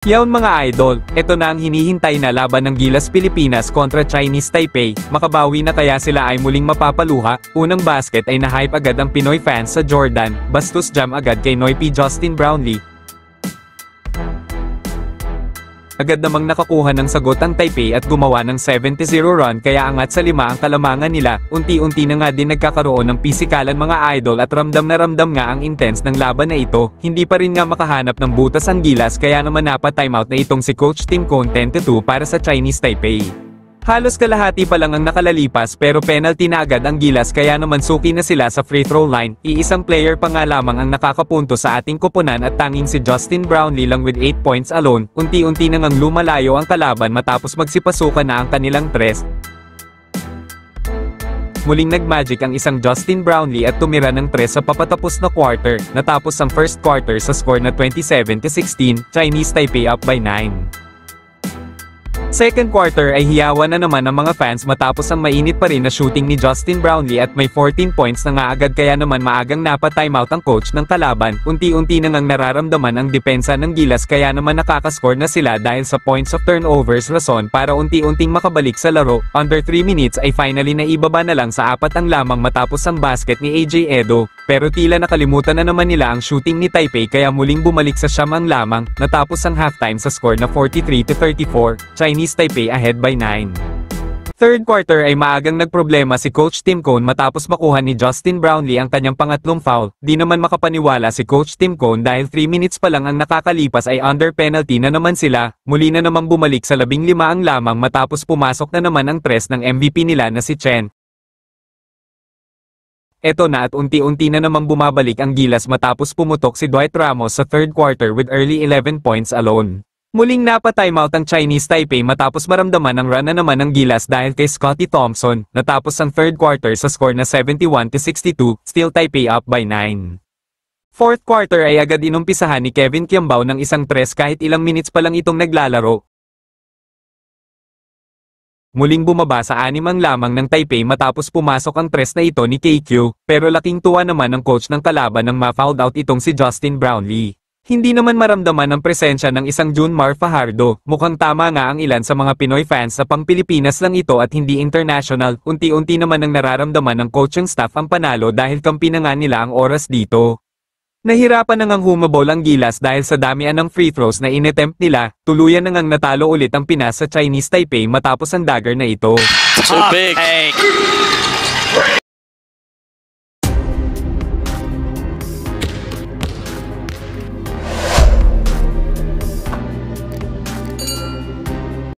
Yawn mga idol, ito na ang hinihintay na laban ng Gilas Pilipinas kontra Chinese Taipei, makabawi na kaya sila ay muling mapapaluha. Unang basket ay na-hype agad ang Pinoy fans sa Jordan, bastos jam agad kay Noypi Justin Brownlee. Agad namang nakakuha ng sagot ang Taipei at gumawa ng 70-0 run kaya angat sa 5 ang kalamangan nila. Unti-unti na nga din nagkakaroon ng pisikalan mga idol at ramdam na ramdam nga ang intense ng laban na ito. Hindi pa rin nga makahanap ng butas ang Gilas kaya naman napa-timeout na itong si Coach Tim Cone 10-2 para sa Chinese Taipei. Halos kalahati pa lang ang nakalalipas pero penalty na agad ang Gilas kaya naman suki na sila sa free throw line. Iisang player pa nga lamang ang nakakapunto sa ating koponan at tanging si Justin Brownlee lang with 8 points alone. Unti-unti na ngang lumalayo ang kalaban matapos magsipasukan na ang kanilang tres. Muling nagmagic ang isang Justin Brownlee at tumira ng tres sa papatapos na quarter. Natapos ang first quarter sa score na 27-16, Chinese Taipei up by 9. Second quarter ay hiyawan na naman ang mga fans matapos ang mainit pa rin na shooting ni Justin Brownlee at may 14 points na nga agad kaya naman maagang napa-timeout ang coach ng kalaban. Unti-unti na ngang nararamdaman ang depensa ng Gilas kaya naman nakakascore na sila dahil sa points of turnovers rason para unti-unting makabalik sa laro. Under 3 minutes ay finally na ibaba na lang sa 4 ang lamang matapos ang basket ni AJ Edo. Pero tila nakalimutan na naman nila ang shooting ni Taipei kaya muling bumalik sa 9 ang lamang, natapos ang halftime sa score na 43-34, Chinese Taipei ahead by 9. Third quarter ay maagang nagproblema si Coach Tim Cone matapos makuha ni Justin Brownlee ang kanyang pangatlong foul. Di naman makapaniwala si Coach Tim Cone dahil 3 minutes pa lang ang nakakalipas ay under penalty na naman sila. Muli na namang bumalik sa 15 ang lamang matapos pumasok na naman ang tres ng MVP nila na si Chen. Eto na at unti-unti na namang bumabalik ang Gilas matapos pumutok si Dwight Ramos sa third quarter with early 11 points alone. Muling napa-timeout ang Chinese Taipei matapos maramdaman ang run na naman ng Gilas dahil kay Scottie Thompson. Natapos ang third quarter sa score na 71-62, still Taipei up by 9. Fourth quarter ay agad inumpisahan ni Kevin Kiambao ng isang tres kahit ilang minutes pa lang itong naglalaro. Muling bumaba sa 6 ang lamang ng Taipei matapos pumasok ang tres na ito ni KQ, pero laking tuwa naman ng coach ng kalaban nang ma-fouled out itong si Justin Brownlee. Hindi naman maramdaman ang presensya ng isang Junmar Fajardo. Mukhang tama nga ang ilan sa mga Pinoy fans sa pang-Pilipinas lang ito at hindi international. Unti-unti naman ang nararamdaman ng coaching staff ang panalo dahil kampi na nga nila ang oras dito. Nahirapan na ngang humabol ang Gilas dahil sa damian ng free throws na inattempt nila, tuluyan na ngang natalo ulit ang Pinas sa Chinese Taipei matapos ang dagger na ito. Too big.